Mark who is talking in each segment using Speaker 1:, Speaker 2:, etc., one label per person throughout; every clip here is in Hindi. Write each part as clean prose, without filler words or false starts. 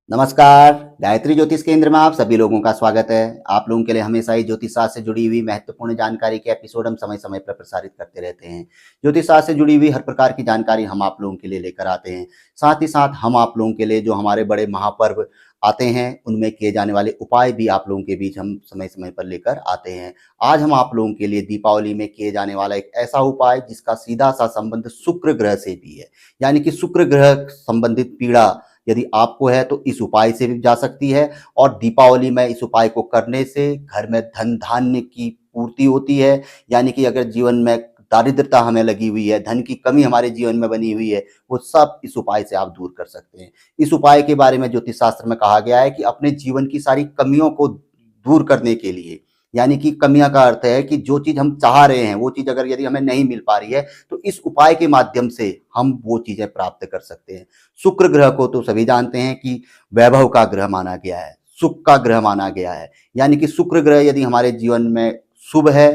Speaker 1: नमस्कार, गायत्री ज्योतिष केंद्र में आप सभी लोगों का स्वागत है। आप लोगों के लिए हमेशा ही ज्योतिष शास्त्र से जुड़ी हुई महत्वपूर्ण जानकारी के एपिसोड हम समय-समय पर प्रसारित करते रहते हैं। ज्योतिष शास्त्र से जुड़ी हुई हर प्रकार की जानकारी हम आप लोगों के लिए लेकर आते हैं। साथ ही साथ हम आप लोगों के लिए जो हमारे बड़े महापर्व आते हैं, उनमें किए जाने वाले उपाय भी आप लोगों के बीच हम समय-समय पर लेकर आते हैं। आज हम आप लोगों के लिए दीपावली में किए जाने वाला एक ऐसा उपाय जिसका सीधा-सा संबंध शुक्र ग्रह से भी है, यानी कि शुक्र ग्रह संबंधित पीड़ा यदि आपको है तो इस उपाय से भी जा सकती है और दीपावली में इस उपाय को करने से घर में धन धान्य की पूर्ति होती है। यानी कि अगर जीवन में दारिद्रता हमें लगी हुई है, धन की कमी हमारे जीवन में बनी हुई है, वो सब इस उपाय से आप दूर कर सकते हैं। इस उपाय के बारे में ज्योतिष शास्त्र में कहा गया है कि अपने जीवन की सारी कमियों को दूर करने के लिए, यानी कि कमियां का अर्थ है कि जो चीज हम चाह रहे हैं वो चीज अगर यदि हमें नहीं मिल पा रही है तो इस उपाय के माध्यम से हम वो चीजें प्राप्त कर सकते हैं। शुक्र ग्रह को तो सभी जानते हैं कि वैभव का ग्रह माना गया है, सुख का ग्रह माना गया है। यानी कि शुक्र ग्रह यदि हमारे जीवन में शुभ है,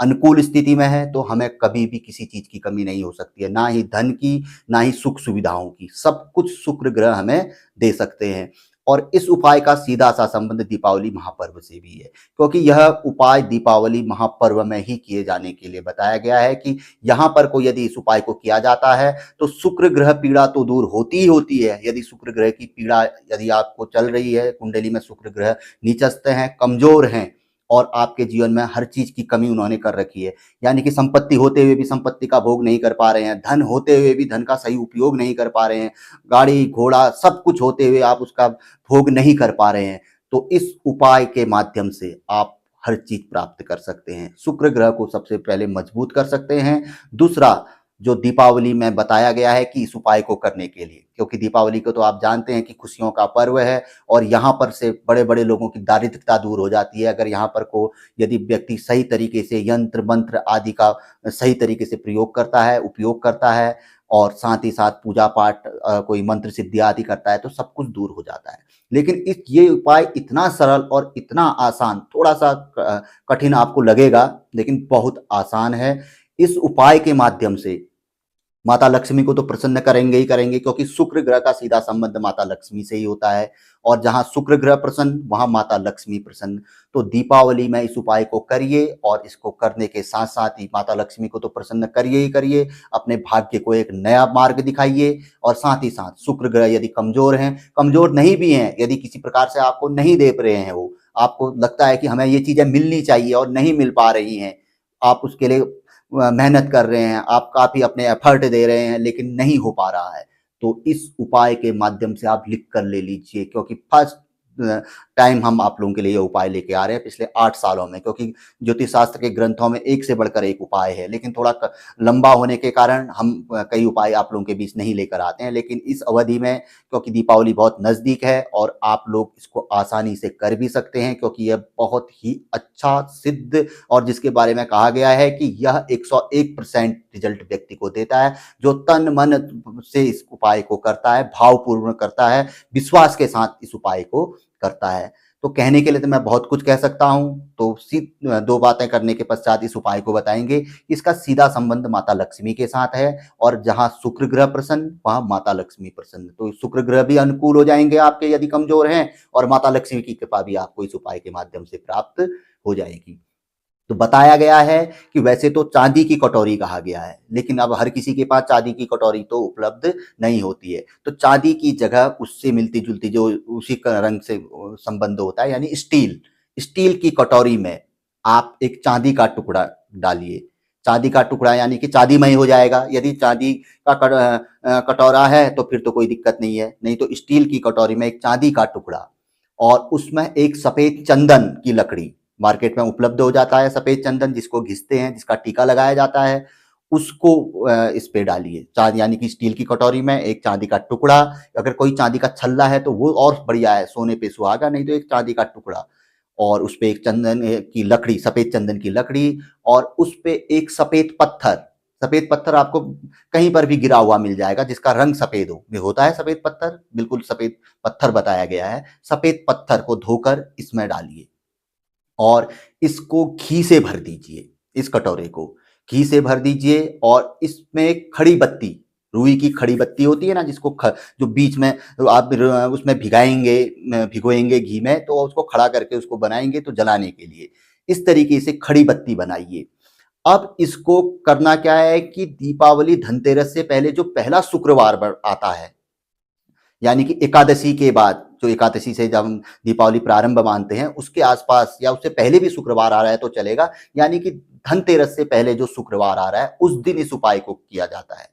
Speaker 1: अनुकूल स्थिति में है, तो हमें कभी भी किसी चीज की कमी नहीं हो सकती है, ना ही धन की, ना ही सुख सुविधाओं की। सब कुछ शुक्र ग्रह हमें दे सकते हैं। और इस उपाय का सीधा सा संबंध दीपावली महापर्व से भी है, क्योंकि यह उपाय दीपावली महापर्व में ही किए जाने के लिए बताया गया है कि यहाँ पर को यदि इस उपाय को किया जाता है तो शुक्र ग्रह पीड़ा तो दूर होती ही होती है। यदि शुक्र ग्रह की पीड़ा यदि आपको चल रही है, कुंडली में शुक्र ग्रह नीचस्थ हैं, कमजोर हैं और आपके जीवन में हर चीज की कमी उन्होंने कर रखी है, यानी कि संपत्ति होते हुए भी संपत्ति का भोग नहीं कर पा रहे हैं, धन होते हुए भी धन का सही उपयोग नहीं कर पा रहे हैं, गाड़ी घोड़ा सब कुछ होते हुए आप उसका भोग नहीं कर पा रहे हैं, तो इस उपाय के माध्यम से आप हर चीज प्राप्त कर सकते हैं। शुक्र ग्रह को सबसे पहले मजबूत कर सकते हैं। दूसरा, जो दीपावली में बताया गया है कि इस उपाय को करने के लिए, क्योंकि दीपावली को तो आप जानते हैं कि खुशियों का पर्व है और यहाँ पर से बड़े बड़े लोगों की दारिद्रता दूर हो जाती है अगर यहाँ पर को यदि व्यक्ति सही तरीके से यंत्र मंत्र आदि का सही तरीके से प्रयोग करता है, उपयोग करता है और साथ ही साथ पूजा पाठ कोई मंत्र सिद्धि आदि करता है तो सब कुछ दूर हो जाता है। लेकिन इस ये उपाय इतना सरल और इतना आसान, थोड़ा सा कठिन आपको लगेगा लेकिन बहुत आसान है। इस उपाय के माध्यम से माता लक्ष्मी को तो प्रसन्न करेंगे ही करेंगे, क्योंकि शुक्र ग्रह का सीधा संबंध माता लक्ष्मी से ही होता है और जहां शुक्र ग्रह प्रसन्न वहां माता लक्ष्मी प्रसन्न। तो दीपावली में इस उपाय को करिए और इसको करने के साथ साथ ही माता लक्ष्मी को तो प्रसन्न करिए ही करिए, अपने भाग्य को एक नया मार्ग दिखाइए और साथ ही साथ शुक्र ग्रह यदि कमजोर हैं, कमजोर नहीं भी हैं, यदि किसी प्रकार से आपको नहीं दे रहे हैं, वो आपको लगता है कि हमें ये चीजें मिलनी चाहिए और नहीं मिल पा रही हैं, आप उसके लिए मेहनत कर रहे हैं, आप काफ़ी अपने एफर्ट दे रहे हैं लेकिन नहीं हो पा रहा है, तो इस उपाय के माध्यम से आप लिख कर ले लीजिए, क्योंकि फर्स्ट टाइम हम आप लोगों के लिए ये उपाय लेके आ रहे हैं पिछले 8 सालों में, क्योंकि ज्योतिष शास्त्र के ग्रंथों में एक से बढ़कर एक उपाय है, लेकिन थोड़ा लंबा होने के कारण हम कई उपाय आप लोगों के बीच नहीं लेकर आते हैं। लेकिन इस अवधि में क्योंकि दीपावली बहुत नज़दीक है और आप लोग इसको आसानी से कर भी सकते हैं, क्योंकि यह बहुत ही अच्छा सिद्ध और जिसके बारे में कहा गया है कि यह 101% रिजल्ट व्यक्ति को देता है, जो तन मन से इस उपाय को करता है, भावपूर्ण करता है, विश्वास के साथ इस उपाय को करता है। तो कहने के लिए तो मैं बहुत कुछ कह सकता हूँ, तो 2 बातें करने के पश्चात इस उपाय को बताएंगे। इसका सीधा संबंध माता लक्ष्मी के साथ है और जहाँ शुक्र ग्रह प्रसन्न वहाँ माता लक्ष्मी प्रसन्न, तो शुक्र ग्रह भी अनुकूल हो जाएंगे आपके यदि कमजोर हैं और माता लक्ष्मी की कृपा भी आपको इस उपाय के माध्यम से प्राप्त हो जाएगी। तो बताया गया है कि वैसे तो चांदी की कटोरी कहा गया है, लेकिन अब हर किसी के पास चांदी की कटोरी तो उपलब्ध नहीं होती है, तो चांदी की जगह उससे मिलती जुलती जो उसी का रंग से संबंध होता है, यानी स्टील, स्टील की कटोरी में आप एक चांदी का टुकड़ा डालिए। चांदी का टुकड़ा यानी कि चांदीमय हो जाएगा। यदि चांदी का कटोरा है तो फिर तो कोई दिक्कत नहीं है, नहीं तो स्टील की कटोरी में एक चांदी का टुकड़ा और उसमें एक सफेद चंदन की लकड़ी, मार्केट में उपलब्ध हो जाता है सफेद चंदन, जिसको घिसते हैं, जिसका टीका लगाया जाता है, उसको इस पे डालिए। चांद यानी कि स्टील की कटोरी में एक चांदी का टुकड़ा, अगर कोई चांदी का छल्ला है तो वो और बढ़िया है, सोने पे सुहागा, नहीं तो एक चांदी का टुकड़ा और उस पे एक चंदन की लकड़ी, सफेद चंदन की लकड़ी और उस पे एक सफेद पत्थर। सफेद पत्थर आपको कहीं पर भी गिरा हुआ मिल जाएगा जिसका रंग सफेद हो, ये होता है सफेद पत्थर, बिल्कुल सफेद पत्थर बताया गया है। सफेद पत्थर को धोकर इसमें डालिए और इसको घी से भर दीजिए, इस कटोरे को घी से भर दीजिए और इसमें खड़ी बत्ती, रुई की खड़ी बत्ती होती है ना, जिसको जो बीच में आप उसमें भिगोएंगे घी में, तो उसको खड़ा करके उसको बनाएंगे तो जलाने के लिए। इस तरीके से खड़ी बत्ती बनाइए। अब इसको करना क्या है कि दीपावली धनतेरस से पहले जो पहला शुक्रवार आता है, यानी कि एकादशी के बाद, जो एकादशी से जब हम दीपावली प्रारंभ मानते हैं उसके आसपास या उससे पहले भी शुक्रवार आ रहा है तो चलेगा, यानी कि धनतेरस से पहले जो शुक्रवार आ रहा है उस दिन इस उपाय को किया जाता है।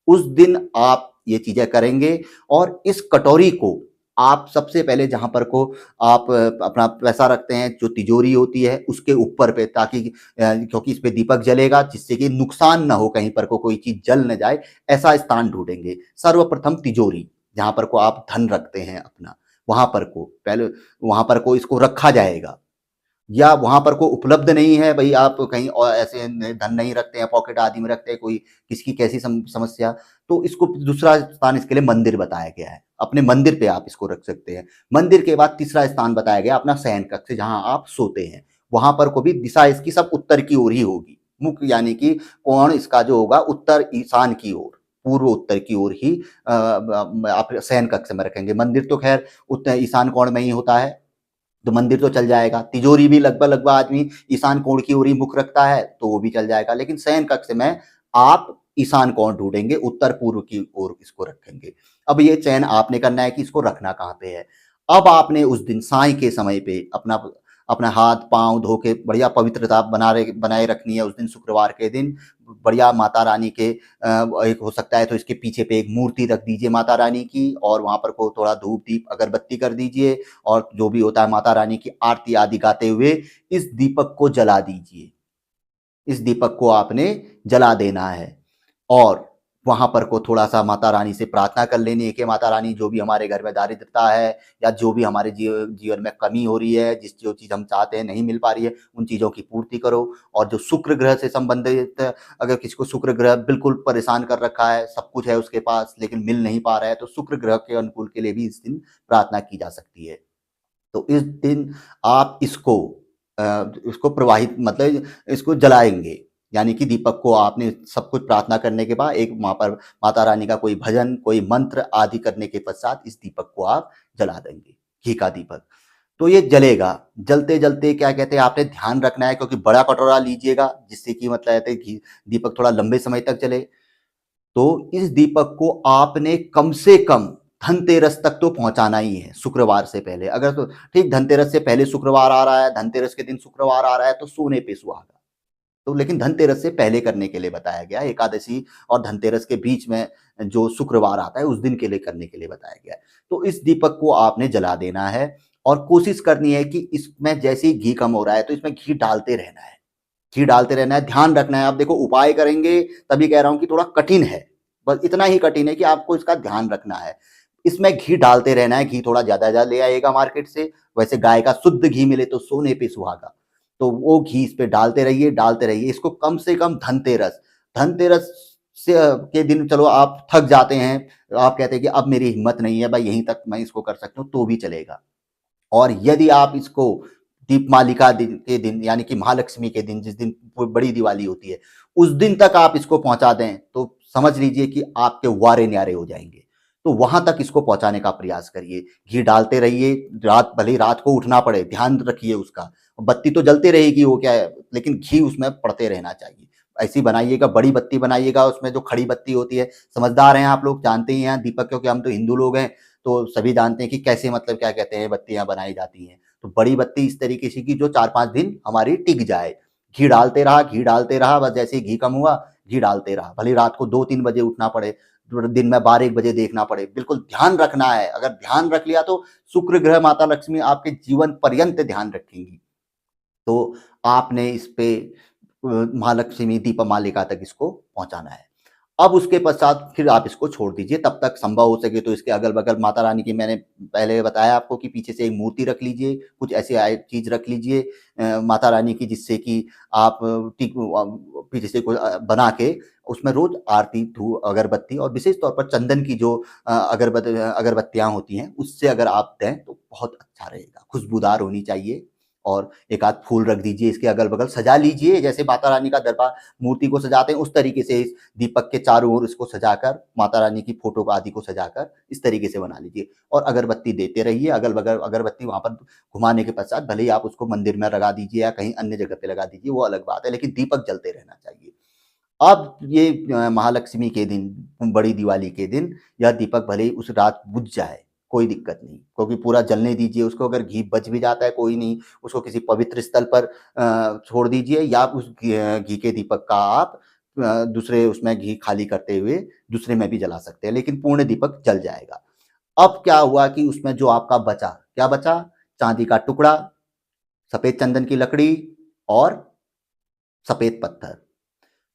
Speaker 1: उस दिन आप ये चीजें करेंगे और इस कटोरी को आप सबसे पहले जहां पर को आप अपना पैसा रखते हैं, जो तिजोरी होती है उसके ऊपर पे, ताकि क्योंकि इस पे दीपक जलेगा जिससे कि नुकसान ना हो, कहीं पर को कोई चीज जल न जाए, ऐसा स्थान ढूंढेंगे। सर्वप्रथम तिजोरी, जहां पर को आप धन रखते हैं अपना, वहां पर को पहले वहां पर को इसको रखा जाएगा। या वहां पर को उपलब्ध नहीं है भाई, आप कहीं और ऐसे धन नहीं रखते हैं, पॉकेट आदि में रखते हैं, कोई किसकी कैसी समस्या, तो इसको दूसरा स्थान इसके लिए मंदिर बताया गया है। अपने मंदिर पे आप इसको रख सकते हैं। मंदिर के बाद तीसरा स्थान बताया गया अपना शयन कक्ष, जहां आप सोते हैं। वहां पर को भी दिशा इसकी सब उत्तर की ओर ही होगी, मुख्य यानी कि कोण इसका जो होगा उत्तर ईशान की ओर, पूर्व उत्तर की ओर ही आप शयन कक्ष में रखेंगे। मंदिर तो खैर उत्तर ईशान कोण में ही होता है, तो मंदिर तो चल जाएगा। तिजोरी भी लगभग लगभग आदमी ईशान कोण की ओर ही मुख रखता है तो वो भी चल जाएगा, लेकिन शयन कक्ष में आप ईशान कोण ढूंढेंगे, उत्तर पूर्व की ओर इसको रखेंगे। अब ये चयन आपने करना है कि इसको रखना कहाँ पे है। अब आपने उस दिन साय के समय पे अपना अपना हाथ पांव धो के बढ़िया पवित्रता बनाए रखनी है। उस दिन शुक्रवार के दिन बढ़िया माता रानी के एक हो सकता है तो इसके पीछे पे एक मूर्ति रख दीजिए माता रानी की, और वहां पर को थोड़ा धूप दीप अगरबत्ती कर दीजिए, और जो भी होता है माता रानी की आरती आदि गाते हुए इस दीपक को जला दीजिए। इस दीपक को आपने जला देना है, और वहां पर को थोड़ा सा माता रानी से प्रार्थना कर लेनी है कि माता रानी, जो भी हमारे घर में दारिद्रता है या जो भी हमारे जीवन में कमी हो रही है, जो चीज हम चाहते हैं नहीं मिल पा रही है, उन चीजों की पूर्ति करो। और जो शुक्र ग्रह से संबंधित, अगर किसी को शुक्र ग्रह बिल्कुल परेशान कर रखा है, सब कुछ है उसके पास लेकिन मिल नहीं पा रहा है, तो शुक्र ग्रह के अनुकूल के लिए भी इस दिन प्रार्थना की जा सकती है। तो इस दिन आप इसको प्रवाहित, मतलब इसको जलाएंगे, यानी कि दीपक को आपने सब कुछ प्रार्थना करने के बाद एक वहां पर माता रानी का कोई भजन कोई मंत्र आदि करने के पश्चात इस दीपक को आप जला देंगे, घी का दीपक। तो ये जलेगा। जलते जलते क्या कहते हैं, आपने ध्यान रखना है, क्योंकि बड़ा कटोरा लीजिएगा जिससे कि मतलब है घी दीपक थोड़ा लंबे समय तक जले। तो इस दीपक को आपने कम से कम धनतेरस तक तो पहुंचाना ही है, शुक्रवार से पहले। अगर तो ठीक धनतेरस से पहले शुक्रवार आ रहा है, धनतेरस के दिन शुक्रवार आ रहा है, तो सोने पे सुहागा। तो लेकिन धनतेरस से पहले करने के लिए बताया गया, एकादशी और धनतेरस के बीच में जो शुक्रवार आता है उस दिन के लिए करने के लिए बताया गया है। तो इस दीपक को आपने जला देना है, और कोशिश करनी है कि इसमें जैसे ही घी कम हो रहा है तो इसमें घी डालते रहना है, घी डालते रहना है, ध्यान रखना है। आप देखो उपाय करेंगे, तभी कह रहा हूं कि थोड़ा कठिन है, बस इतना ही कठिन है कि आपको इसका ध्यान रखना है। इसमें घी डालते रहना है, घी थोड़ा ज्यादा ज्यादा ले आएगा मार्केट से, वैसे गाय का शुद्ध घी मिले तो सोने पे सुहागा। तो वो घी इस पे डालते रहिए डालते रहिए। इसको कम से कम धनतेरस धनतेरस से के दिन, चलो आप थक जाते हैं, आप कहते हैं कि अब मेरी हिम्मत नहीं है भाई, यहीं तक मैं इसको कर सकता हूँ, तो भी चलेगा। और यदि आप इसको दीपमालिका दिन के दिन, यानी कि महालक्ष्मी के दिन, जिस दिन बड़ी दिवाली होती है, उस दिन तक आप इसको पहुंचा दें तो समझ लीजिए कि आपके वारे न्यारे हो जाएंगे। तो वहां तक इसको पहुंचाने का प्रयास करिए, घी डालते रहिए। रात भले ही रात को उठना पड़े, ध्यान रखिए उसका। बत्ती तो जलती रहेगी, वो क्या है, लेकिन घी उसमें पड़ते रहना चाहिए। ऐसी बनाइएगा, बड़ी बत्ती बनाइएगा, उसमें जो खड़ी बत्ती होती है, समझदार हैं आप लोग, जानते ही हैं दीपक, क्योंकि हम तो हिंदू लोग हैं, तो सभी जानते हैं कि कैसे, मतलब क्या कहते हैं, बत्तियां बनाई जाती हैं। तो बड़ी बत्ती इस तरीके से कि जो 4-5 दिन हमारी टिक जाए। घी डालते रहा, बस जैसे ही घी कम हुआ घी डालते रहा, भले रात को 2-3 बजे उठना पड़े, दिन में 12-1 बजे देखना पड़े, बिल्कुल ध्यान रखना है। अगर ध्यान रख लिया तो शुक्र ग्रह माता लक्ष्मी आपके जीवन पर्यंत ध्यान रखेंगी। तो आपने इस पे महालक्ष्मी दीपमालिका तक इसको पहुंचाना है। अब उसके पश्चात फिर आप इसको छोड़ दीजिए, तब तक संभव हो सके तो इसके अगल-बगल माता रानी की, मैंने पहले बताया आपको कि पीछे से एक मूर्ति रख लीजिए, कुछ ऐसी चीज़ रख लीजिए माता रानी की, जिससे कि आप पीछे से कोई बना के उसमें रोज़ आरती, धूप, अगरबत्ती, और विशेष तौर पर चंदन की जो अगरबत्तियाँ होती हैं, उससे अगर आप दें तो बहुत अच्छा रहेगा। खुशबूदार होनी चाहिए और एक आध फूल रख दीजिए, इसके अगल बगल सजा लीजिए, जैसे माता रानी का दरबार मूर्ति को सजाते हैं उस तरीके से इस दीपक के चारों ओर इसको सजाकर, माता रानी की फोटो आदि को सजाकर इस तरीके से बना लीजिए और अगरबत्ती देते रहिए। अगल बगल अगरबत्ती वहां पर घुमाने के पश्चात भले ही आप उसको मंदिर में लगा दीजिए या कहीं अन्य जगह पे लगा दीजिए, वो अलग बात है, लेकिन दीपक जलते रहना चाहिए। अब ये महालक्ष्मी के दिन, बड़ी दिवाली के दिन यह दीपक भले ही उस रात बुझ जाए, कोई दिक्कत नहीं, क्योंकि पूरा जलने दीजिए उसको। अगर घी बच भी जाता है कोई नहीं, उसको किसी पवित्र स्थल पर छोड़ दीजिए या उस घी के दीपक का आप दूसरे उसमें घी खाली करते हुए दूसरे में भी जला सकते हैं, लेकिन पूर्ण दीपक जल जाएगा। अब क्या हुआ कि उसमें जो आपका बचा, क्या बचा? चांदी का टुकड़ा, सफेद चंदन की लकड़ी और सफेद पत्थर।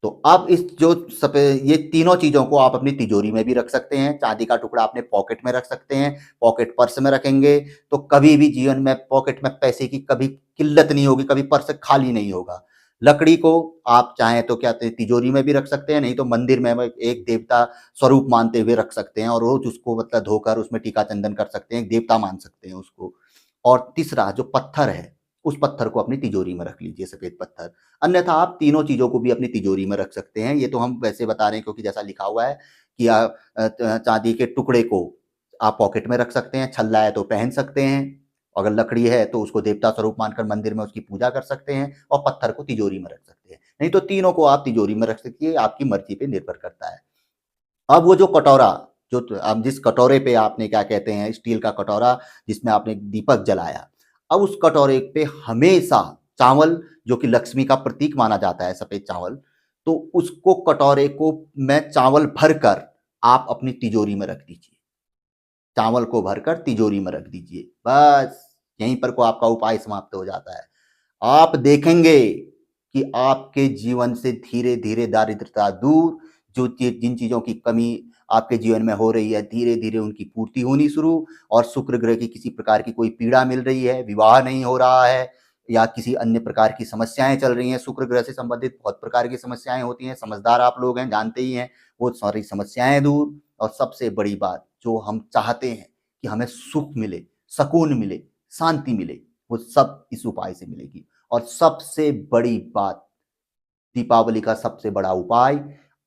Speaker 1: तो अब इस जो ये तीनों चीजों को आप अपनी तिजोरी में भी रख सकते हैं। चांदी का टुकड़ा अपने पॉकेट में रख सकते हैं, पॉकेट पर्स में रखेंगे तो कभी भी जीवन में पॉकेट में पैसे की कभी किल्लत नहीं होगी, कभी पर्स खाली नहीं होगा। लकड़ी को आप चाहें तो क्या तिजोरी में भी रख सकते हैं, नहीं तो मंदिर में एक देवता स्वरूप मानते हुए रख सकते हैं और रोज उसको मतलब धोकर उसमें टीका चंदन कर सकते हैं, एक देवता मान सकते हैं उसको। और तीसरा जो पत्थर है, उस पत्थर को अपनी तिजोरी में रख लीजिए, सफेद पत्थर। अन्यथा आप तीनों चीजों को भी अपनी तिजोरी में रख सकते हैं। ये तो हम वैसे बता रहे हैं क्योंकि जैसा लिखा हुआ है कि चांदी के टुकड़े को आप पॉकेट में रख सकते हैं, छल्ला है तो पहन सकते हैं, अगर लकड़ी है तो उसको देवता स्वरूप मानकर मंदिर में उसकी पूजा कर सकते हैं और पत्थर को तिजोरी में रख सकते हैं। नहीं तो तीनों को आप तिजोरी में रख सकते हैं, आपकी मर्जी पे निर्भर करता है। अब वो जो कटोरा, जो अब जिस कटोरे पे आपने क्या कहते हैं स्टील का कटोरा जिसमें आपने दीपक जलाया, अब उस कटोरे पे हमेशा चावल, जो कि लक्ष्मी का प्रतीक माना जाता है, सफेद चावल, तो उसको कटोरे को में चावल भरकर आप अपनी तिजोरी में रख दीजिए। चावल को भरकर तिजोरी में रख दीजिए, बस यहीं पर को आपका उपाय समाप्त हो जाता है। आप देखेंगे कि आपके जीवन से धीरे धीरे दारिद्रता दूर, जो जिन चीजों की कमी आपके जीवन में हो रही है धीरे धीरे उनकी पूर्ति होनी शुरू, और शुक्र ग्रह की किसी प्रकार की कोई पीड़ा मिल रही है, विवाह नहीं हो रहा है या किसी अन्य प्रकार की समस्याएं चल रही हैं, शुक्र ग्रह से संबंधित बहुत प्रकार की समस्याएं होती हैं, समझदार आप लोग हैं, जानते ही हैं, वो सारी समस्याएं दूर। और सबसे बड़ी बात जो हम चाहते हैं कि हमें सुख मिले, सुकून मिले, शांति मिले, वो सब इस उपाय से मिलेगी। और सबसे बड़ी बात, दीपावली का सबसे बड़ा उपाय,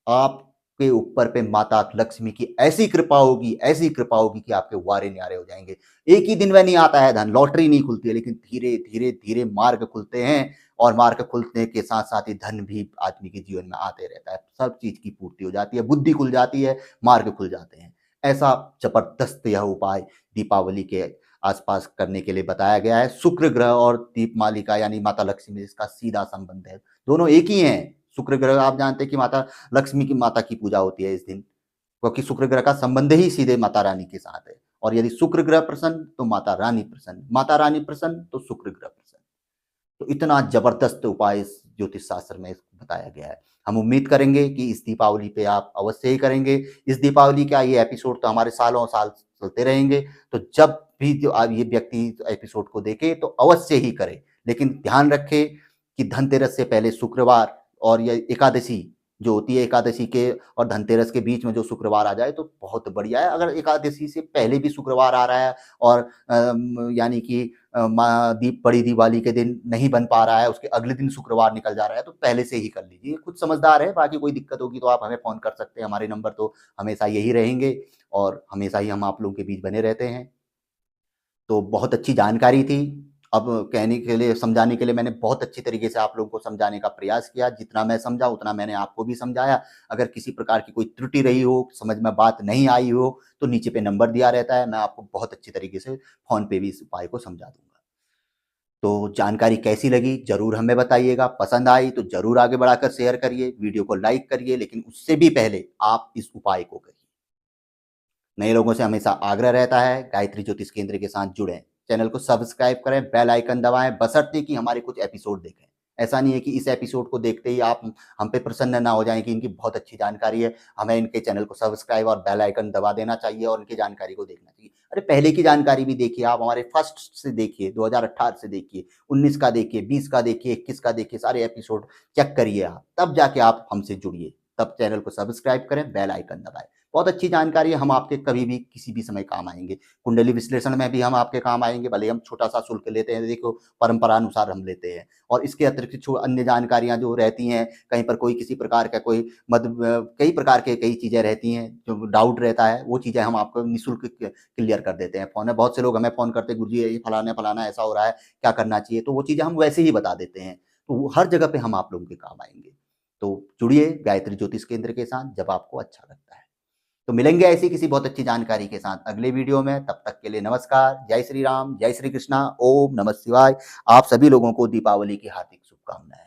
Speaker 1: आपके ऊपर पे माता लक्ष्मी की ऐसी कृपा होगी, ऐसी कृपा होगी कि आपके वारे न्यारे हो जाएंगे। एक ही दिन में नहीं आता है धन, लॉटरी नहीं खुलती है, लेकिन धीरे धीरे धीरे मार्ग खुलते हैं और मार्ग खुलने के साथ साथ ही धन भी आदमी के जीवन में आते रहता है, सब चीज की पूर्ति हो जाती है, बुद्धि खुल जाती है, मार्ग खुल जाते हैं। ऐसा जबरदस्त यह उपाय दीपावली के आसपास करने के लिए बताया गया है। शुक्र ग्रह और दीपमालिका यानी माता लक्ष्मी इसका सीधा संबंध है, दोनों एक ही हैं। शुक्र ग्रह आप जानते हैं कि माता लक्ष्मी की माता की पूजा होती है इस दिन, क्योंकि शुक्र ग्रह का संबंध ही सीधे माता रानी के साथ है। और यदि शुक्र ग्रह प्रसन्न तो माता रानी प्रसन्न, माता रानी प्रसन्न तो शुक्र ग्रह प्रसन्न। तो इतना जबरदस्त उपाय इस ज्योतिष शास्त्र में बताया गया है। हम उम्मीद करेंगे कि इस दीपावली पे आप अवश्य ही करेंगे। इस दीपावली का ये एपिसोड तो हमारे सालों साल चलते रहेंगे, तो जब भी जो ये व्यक्ति एपिसोड को देखे तो अवश्य ही करे, लेकिन ध्यान रखे कि धनतेरस से पहले शुक्रवार और ये एकादशी जो होती है, एकादशी के और धनतेरस के बीच में जो शुक्रवार आ जाए तो बहुत बढ़िया है। अगर एकादशी से पहले भी शुक्रवार आ रहा है और यानी कि बड़ी दिवाली के दिन नहीं बन पा रहा है, उसके अगले दिन शुक्रवार निकल जा रहा है, तो पहले से ही कर लीजिए। खुद समझदार है, बाकी कोई दिक्कत होगी तो आप हमें फोन कर सकते हैं, हमारे नंबर तो हमेशा यही रहेंगे और हमेशा ही हम आप लोगों के बीच बने रहते हैं। तो बहुत अच्छी जानकारी थी। अब कहने के लिए, समझाने के लिए मैंने बहुत अच्छी तरीके से आप लोगों को समझाने का प्रयास किया। जितना मैं समझा उतना मैंने आपको भी समझाया। अगर किसी प्रकार की कोई त्रुटि रही हो, समझ में बात नहीं आई हो, तो नीचे पे नंबर दिया रहता है, मैं आपको बहुत अच्छी तरीके से फ़ोन पे भी इस उपाय को समझा दूँगा। तो जानकारी कैसी लगी ज़रूर हमें बताइएगा। पसंद आई तो ज़रूर आगे बढ़ाकर शेयर करिए, वीडियो को लाइक करिए, लेकिन उससे भी पहले आप इस उपाय को करिए। नए लोगों से हमेशा आग्रह रहता है गायत्री ज्योतिष केंद्र के साथ जुड़ें, चैनल को सब्सक्राइब करें, बेल आइकन दबाएं, बशर्ते कि हमारे कुछ एपिसोड देखें। ऐसा नहीं है कि इस एपिसोड को देखते ही आप हम पे प्रसन्न ना हो जाएं कि इनकी बहुत अच्छी जानकारी है, हमें इनके चैनल को सब्सक्राइब और बेल आइकन दबा देना चाहिए और इनकी जानकारी को देखना चाहिए। अरे पहले की जानकारी भी देखिए, आप हमारे फर्स्ट से देखिए, 2018 से देखिए, 19 का देखिए, 20 का देखिए, 21 का देखिए, सारे एपिसोड चेक करिए आप, तब जाके आप हमसे जुड़िए। तब चैनल को सब्सक्राइब करें, बेल आइकन दबाएं। बहुत अच्छी जानकारी है, हम आपके कभी भी किसी भी समय काम आएँगे। कुंडली विश्लेषण में भी हम आपके काम आएँगे, भले ही हम छोटा-सा शुल्क लेते हैं, देखो परंपरा अनुसार हम लेते हैं। और इसके अतिरिक्त जो अन्य जानकारियाँ जो रहती हैं, कहीं पर कोई किसी प्रकार का कोई कई प्रकार के कई चीज़ें रहती हैं, जो डाउट रहता है, वो चीज़ें हम आपको निःशुल्क क्लियर कर देते हैं। फ़ोन में बहुत से लोग हमें फ़ोन करते हैं, गुरुजी ये फलाना-फलाना ऐसा हो रहा है, क्या करना चाहिए? तो वो चीज़ें हम वैसे ही बता देते हैं। तो वो हर जगह पे हम आप लोगों के काम आएँगे। तो जुड़िए गायत्री ज्योतिष केंद्र के साथ जब आपको अच्छा लगता है। तो मिलेंगे ऐसी किसी बहुत अच्छी जानकारी के साथ अगले वीडियो में, तब तक के लिए नमस्कार, जय श्री राम, जय श्री कृष्णा, ओम नमः शिवाय। आप सभी लोगों को दीपावली की हार्दिक शुभकामनाएँ।